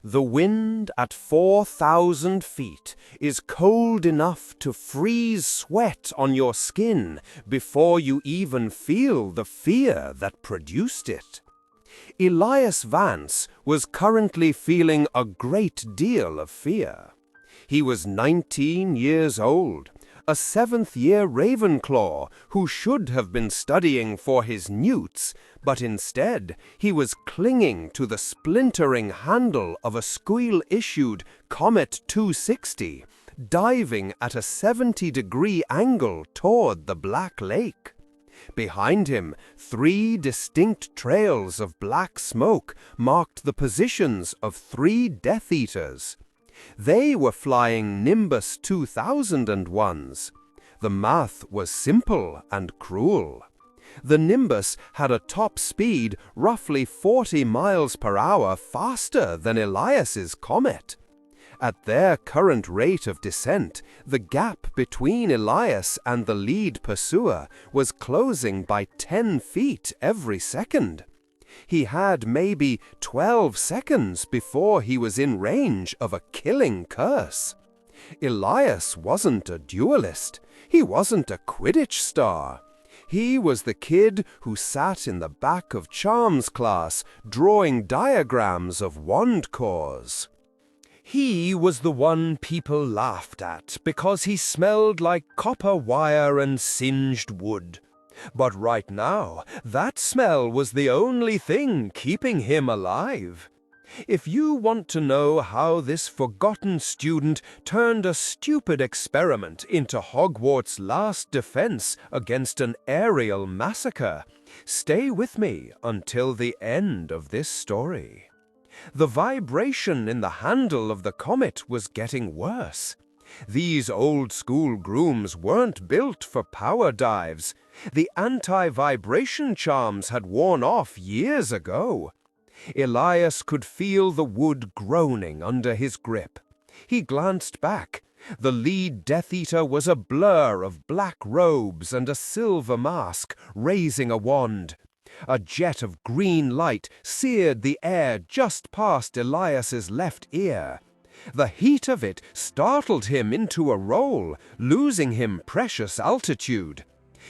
The wind at 4,000 feet is cold enough to freeze sweat on your skin before you even feel the fear that produced it. Elias Vance was currently feeling a great deal of fear. He was 19 years old, a seventh-year Ravenclaw who should have been studying for his newts, but instead he was clinging to the splintering handle of a squeal-issued Comet 260, diving at a 70-degree angle toward the Black Lake. Behind him, 3 distinct trails of black smoke marked the positions of 3 Death Eaters. They were flying Nimbus 2001s. The math was simple and cruel. The Nimbus had a top speed roughly 40 miles per hour faster than Elias's Comet. At their current rate of descent, the gap between Elias and the lead pursuer was closing by 10 feet every second. He had maybe 12 seconds before he was in range of a killing curse. Elias wasn't a duelist. He wasn't a Quidditch star. He was the kid who sat in the back of Charms class drawing diagrams of wand cores. He was the one people laughed at because he smelled like copper wire and singed wood. But right now, that smell was the only thing keeping him alive. If you want to know how this forgotten student turned a stupid experiment into Hogwarts' last defense against an aerial massacre, stay with me until the end of this story. The vibration in the handle of the comet was getting worse. These old-school grooms weren't built for power dives. The anti-vibration charms had worn off years ago. Elias could feel the wood groaning under his grip. He glanced back. The lead Death Eater was a blur of black robes and a silver mask, raising a wand. A jet of green light seared the air just past Elias's left ear. The heat of it startled him into a roll, losing him precious altitude.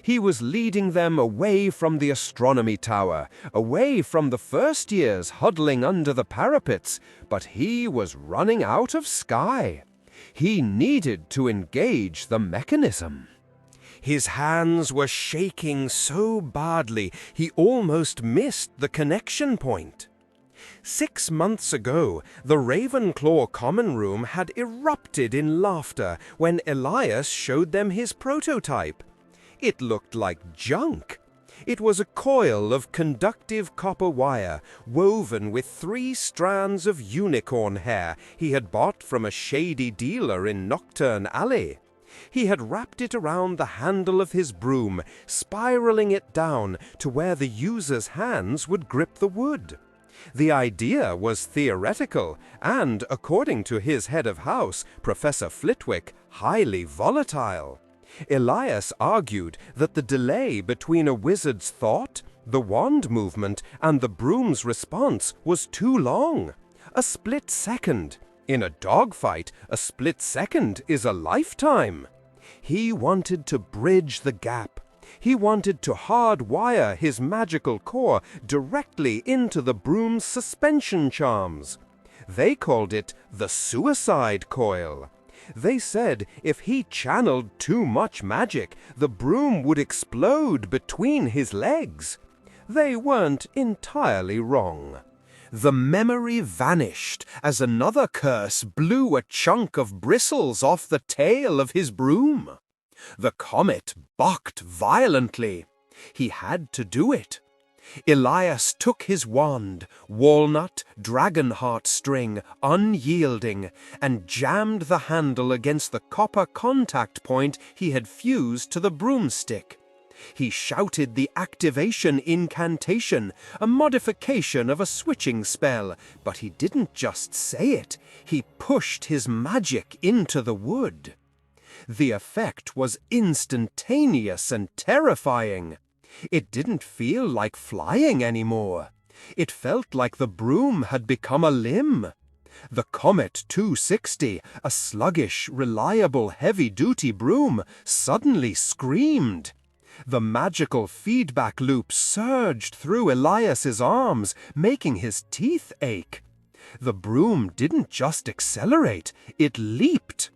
He was leading them away from the astronomy tower, away from the first years huddling under the parapets, but he was running out of sky. He needed to engage the mechanism. His hands were shaking so badly he almost missed the connection point. 6 months ago, the Ravenclaw common room had erupted in laughter when Elias showed them his prototype. It looked like junk. It was a coil of conductive copper wire woven with 3 strands of unicorn hair he had bought from a shady dealer in Nocturne Alley. He had wrapped it around the handle of his broom, spiraling it down to where the user's hands would grip the wood. The idea was theoretical and, according to his head of house, Professor Flitwick, highly volatile. Elias argued that the delay between a wizard's thought, the wand movement, and the broom's response was too long. A split second. In a dogfight, a split second is a lifetime. He wanted to bridge the gap. He wanted to hardwire his magical core directly into the broom's suspension charms. They called it the suicide coil. They said if he channeled too much magic, the broom would explode between his legs. They weren't entirely wrong. The memory vanished as another curse blew a chunk of bristles off the tail of his broom. The comet bucked violently. He had to do it. Elias took his wand, walnut, dragonheart string, unyielding, and jammed the handle against the copper contact point he had fused to the broomstick. He shouted the activation incantation, a modification of a switching spell, but he didn't just say it, he pushed his magic into the wood. The effect was instantaneous and terrifying. It didn't feel like flying anymore. It felt like the broom had become a limb. The Comet 260, a sluggish, reliable, heavy-duty broom, suddenly screamed. The magical feedback loop surged through Elias's arms, making his teeth ache. The broom didn't just accelerate, it leaped.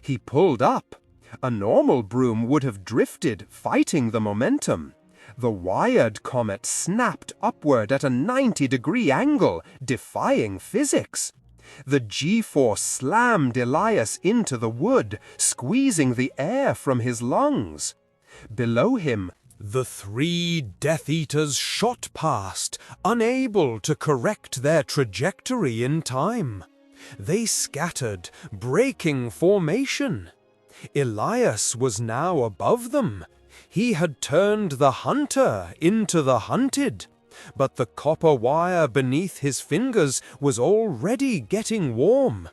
He pulled up. A normal broom would have drifted, fighting the momentum. The wired comet snapped upward at a 90-degree angle, defying physics. The G-force slammed Elias into the wood, squeezing the air from his lungs. Below him, the 3 Death Eaters shot past, unable to correct their trajectory in time. They scattered, breaking formation. Elias was now above them. He had turned the hunter into the hunted, but the copper wire beneath his fingers was already getting warm.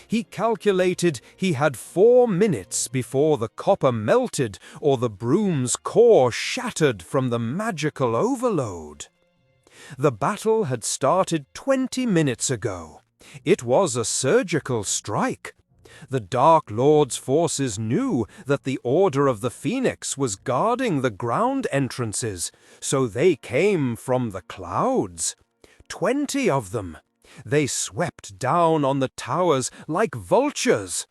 He calculated he had 4 minutes before the copper melted or the broom's core shattered from the magical overload. The battle had started 20 minutes ago. It was a surgical strike. The Dark Lord's forces knew that the Order of the Phoenix was guarding the ground entrances, so they came from the clouds. 20 of them. They swept down on the towers like vultures.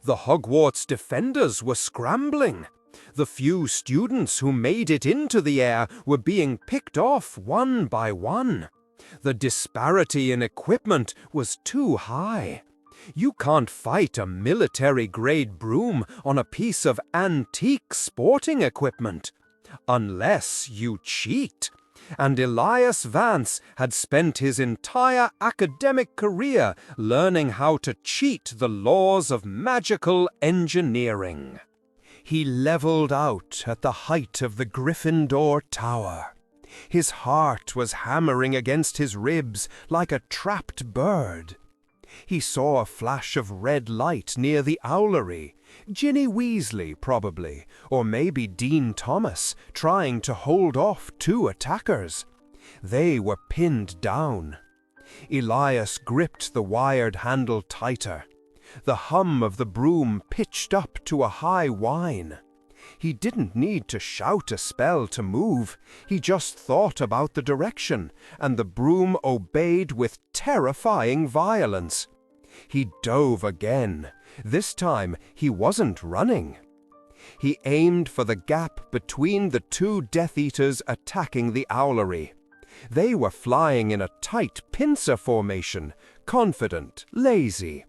The Hogwarts defenders were scrambling. The few students who made it into the air were being picked off one by one. The disparity in equipment was too high. You can't fight a military-grade broom on a piece of antique sporting equipment. Unless you cheat. And Elias Vance had spent his entire academic career learning how to cheat the laws of magical engineering. He leveled out at the height of the Gryffindor Tower. His heart was hammering against his ribs like a trapped bird. He saw a flash of red light near the owlery. Ginny Weasley, probably, or maybe Dean Thomas, trying to hold off 2 attackers. They were pinned down. Elias gripped the wired handle tighter. The hum of the broom pitched up to a high whine. He didn't need to shout a spell to move. He just thought about the direction, and the broom obeyed with terrifying violence. He dove again. This time, he wasn't running. He aimed for the gap between the 2 Death Eaters attacking the owlery. They were flying in a tight pincer formation, confident, lazy.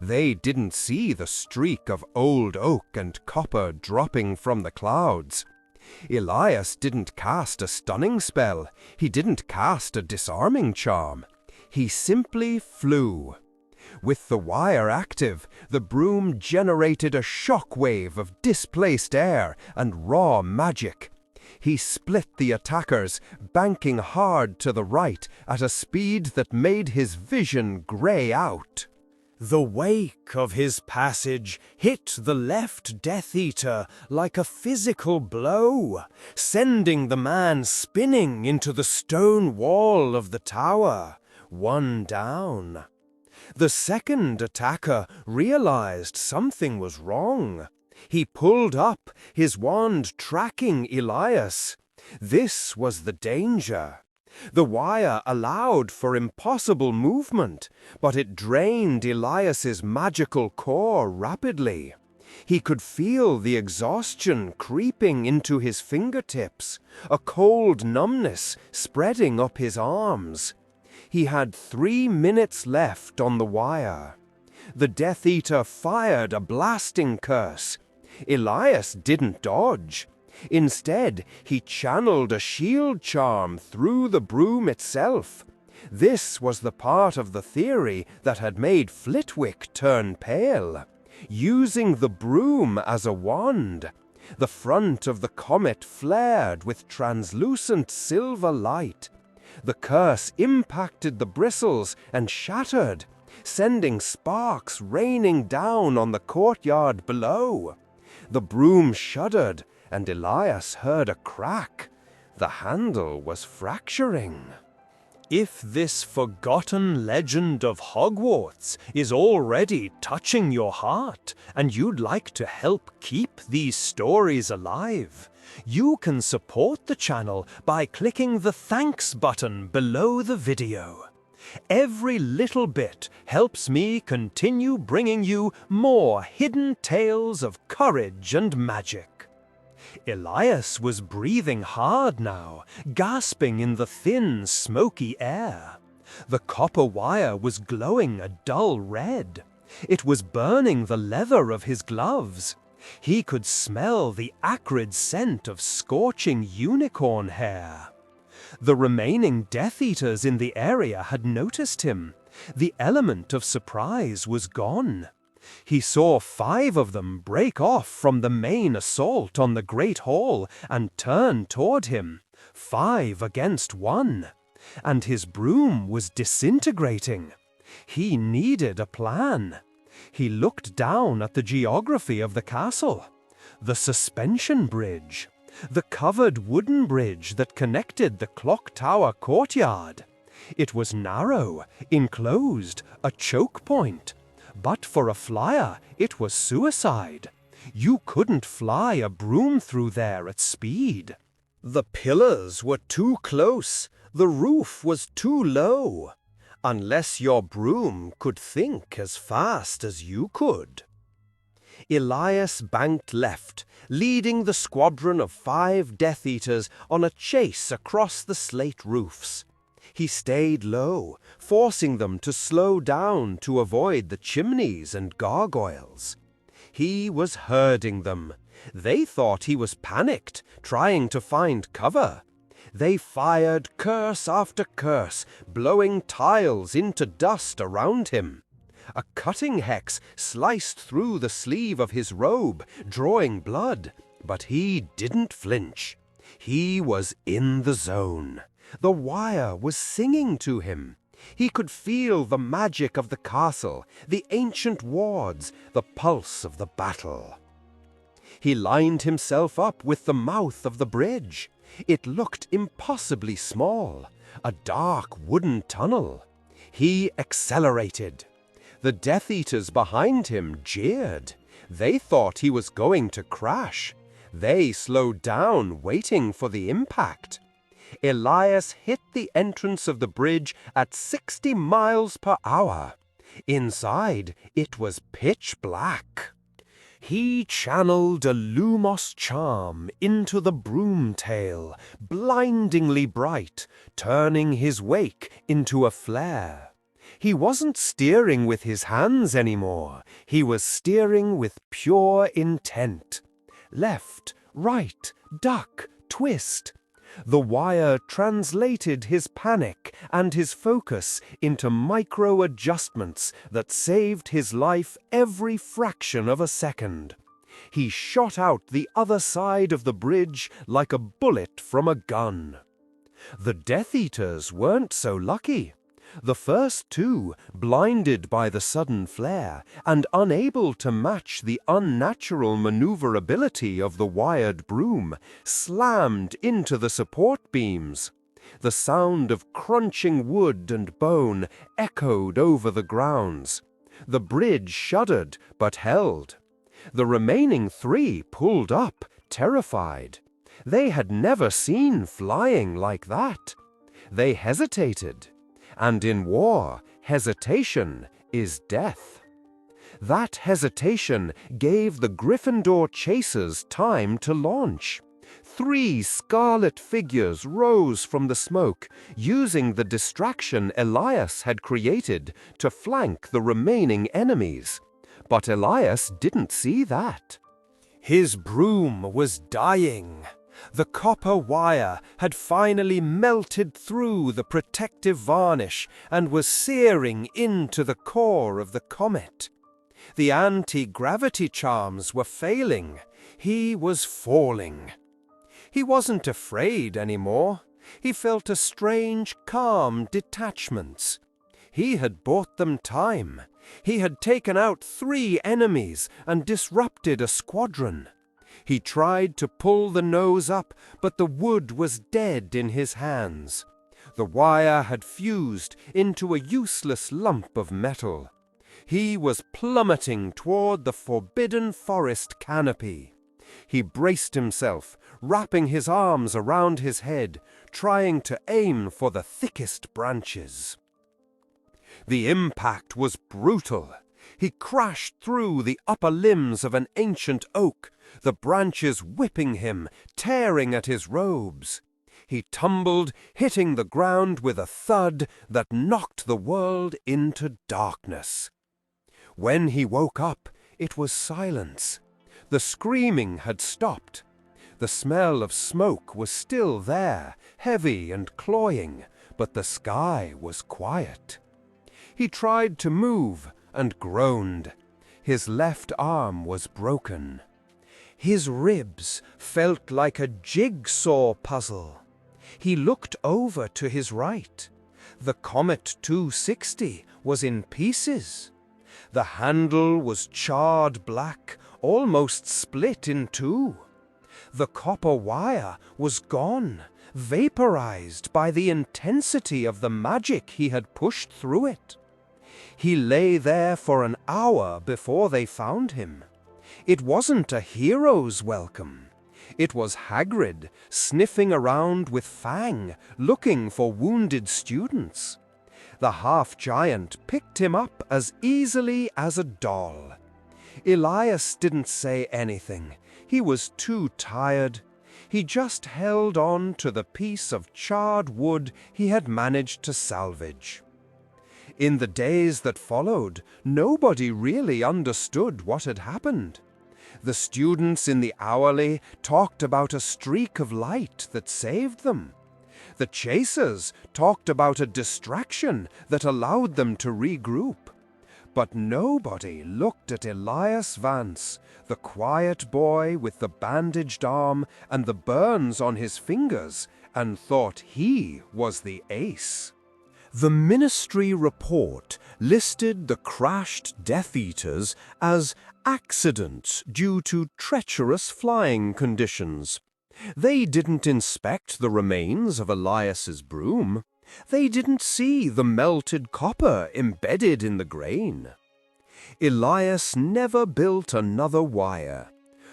They didn't see the streak of old oak and copper dropping from the clouds. Elias didn't cast a stunning spell. He didn't cast a disarming charm. He simply flew. With the wire active, the broom generated a shock wave of displaced air and raw magic. He split the attackers, banking hard to the right at a speed that made his vision grey out. The wake of his passage hit the left Death Eater like a physical blow, sending the man spinning into the stone wall of the tower, 1 down. The second attacker realized something was wrong. He pulled up, his wand tracking Elias. This was the danger. The wire allowed for impossible movement, but it drained Elias's magical core rapidly. He could feel the exhaustion creeping into his fingertips, a cold numbness spreading up his arms. He had 3 minutes left on the wire. The Death Eater fired a blasting curse. Elias didn't dodge. Instead, he channeled a shield charm through the broom itself. This was the part of the theory that had made Flitwick turn pale. Using the broom as a wand, the front of the comet flared with translucent silver light. The curse impacted the bristles and shattered, sending sparks raining down on the courtyard below. The broom shuddered, and Elias heard a crack. The handle was fracturing. If this forgotten legend of Hogwarts is already touching your heart and you'd like to help keep these stories alive, you can support the channel by clicking the thanks button below the video. Every little bit helps me continue bringing you more hidden tales of courage and magic. Elias was breathing hard now, gasping in the thin, smoky air. The copper wire was glowing a dull red. It was burning the leather of his gloves. He could smell the acrid scent of scorching unicorn hair. The remaining Death Eaters in the area had noticed him. The element of surprise was gone. He saw 5 of them break off from the main assault on the Great Hall and turn toward him, 5 against 1. And his broom was disintegrating. He needed a plan. He looked down at the geography of the castle. The suspension bridge. The covered wooden bridge that connected the clock tower courtyard. It was narrow, enclosed, a choke point. But for a flyer, it was suicide. You couldn't fly a broom through there at speed. The pillars were too close. The roof was too low. Unless your broom could think as fast as you could. Elias banked left, leading the squadron of 5 Death Eaters on a chase across the slate roofs. He stayed low, forcing them to slow down to avoid the chimneys and gargoyles. He was herding them. They thought he was panicked, trying to find cover. They fired curse after curse, blowing tiles into dust around him. A cutting hex sliced through the sleeve of his robe, drawing blood, but he didn't flinch. He was in the zone. The wire was singing to him. He could feel the magic of the castle, the ancient wards, the pulse of the battle. He lined himself up with the mouth of the bridge. It looked impossibly small, a dark wooden tunnel. He accelerated. The Death Eaters behind him jeered. They thought he was going to crash. They slowed down, waiting for the impact. Elias hit the entrance of the bridge at 60 miles per hour. Inside, it was pitch black. He channeled a Lumos charm into the broom tail, blindingly bright, turning his wake into a flare. He wasn't steering with his hands anymore. He was steering with pure intent. Left, right, duck, twist. The wire translated his panic and his focus into micro-adjustments that saved his life every fraction of a second. He shot out the other side of the bridge like a bullet from a gun. The Death Eaters weren't so lucky. The first 2, blinded by the sudden flare and unable to match the unnatural maneuverability of the wired broom, slammed into the support beams. The sound of crunching wood and bone echoed over the grounds. The bridge shuddered but held. The remaining 3 pulled up, terrified. They had never seen flying like that. They hesitated. And in war, hesitation is death. That hesitation gave the Gryffindor chasers time to launch. 3 scarlet figures rose from the smoke, using the distraction Elias had created to flank the remaining enemies. But Elias didn't see that. His broom was dying. The copper wire had finally melted through the protective varnish and was searing into the core of the comet. The anti-gravity charms were failing. He was falling. He wasn't afraid anymore. He felt a strange, calm detachment. He had bought them time. He had taken out 3 enemies and disrupted a squadron. He tried to pull the nose up, but the wood was dead in his hands. The wire had fused into a useless lump of metal. He was plummeting toward the forbidden forest canopy. He braced himself, wrapping his arms around his head, trying to aim for the thickest branches. The impact was brutal. He crashed through the upper limbs of an ancient oak, the branches whipping him, tearing at his robes. He tumbled, hitting the ground with a thud that knocked the world into darkness. When he woke up, it was silence. The screaming had stopped. The smell of smoke was still there, heavy and cloying, but the sky was quiet. He tried to move and groaned. His left arm was broken. His ribs felt like a jigsaw puzzle. He looked over to his right. The Comet 260 was in pieces. The handle was charred black, almost split in two. The copper wire was gone, vaporized by the intensity of the magic he had pushed through it. He lay there for an hour before they found him. It wasn't a hero's welcome. It was Hagrid, sniffing around with Fang, looking for wounded students. The half-giant picked him up as easily as a doll. Elias didn't say anything. He was too tired. He just held on to the piece of charred wood he had managed to salvage. In the days that followed, nobody really understood what had happened. The students in the hourly talked about a streak of light that saved them. The chasers talked about a distraction that allowed them to regroup. But nobody looked at Elias Vance, the quiet boy with the bandaged arm and the burns on his fingers, and thought he was the ace. The Ministry report listed the crashed Death Eaters as accidents due to treacherous flying conditions. They didn't inspect the remains of Elias's broom. They didn't see the melted copper embedded in the grain. Elias never built another wire.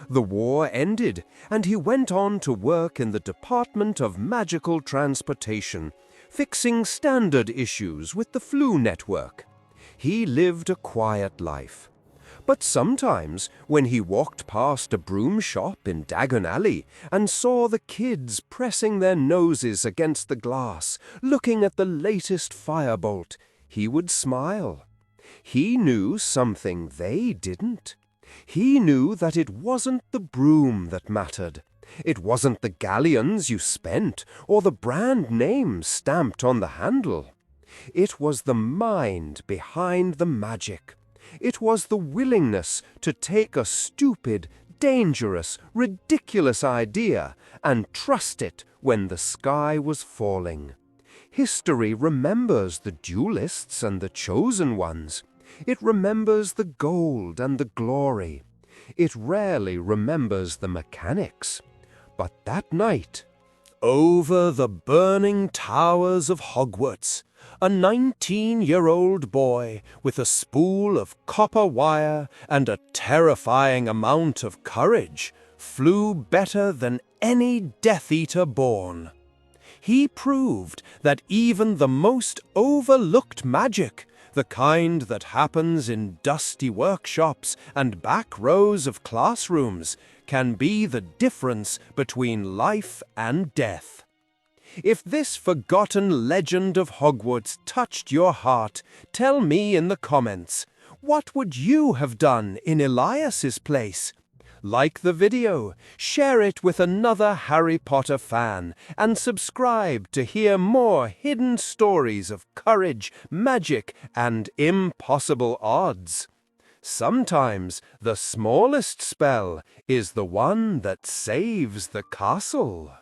The war ended, and he went on to work in the Department of Magical Transportation, fixing standard issues with the flu network. He lived a quiet life. But sometimes, when he walked past a broom shop in Diagon Alley and saw the kids pressing their noses against the glass, looking at the latest firebolt, he would smile. He knew something they didn't. He knew that it wasn't the broom that mattered. It wasn't the galleons you spent or the brand name stamped on the handle. It was the mind behind the magic. It was the willingness to take a stupid, dangerous, ridiculous idea and trust it when the sky was falling. History remembers the duelists and the chosen ones. It remembers the gold and the glory. It rarely remembers the mechanics. But that night, over the burning towers of Hogwarts, a 19-year-old boy with a spool of copper wire and a terrifying amount of courage flew better than any Death Eater born. He proved that even the most overlooked magic, the kind that happens in dusty workshops and back rows of classrooms, can be the difference between life and death. If this forgotten legend of Hogwarts touched your heart, tell me in the comments, what would you have done in Elias's place? Like the video, share it with another Harry Potter fan, and subscribe to hear more hidden stories of courage, magic, and impossible odds. Sometimes the smallest spell is the one that saves the castle.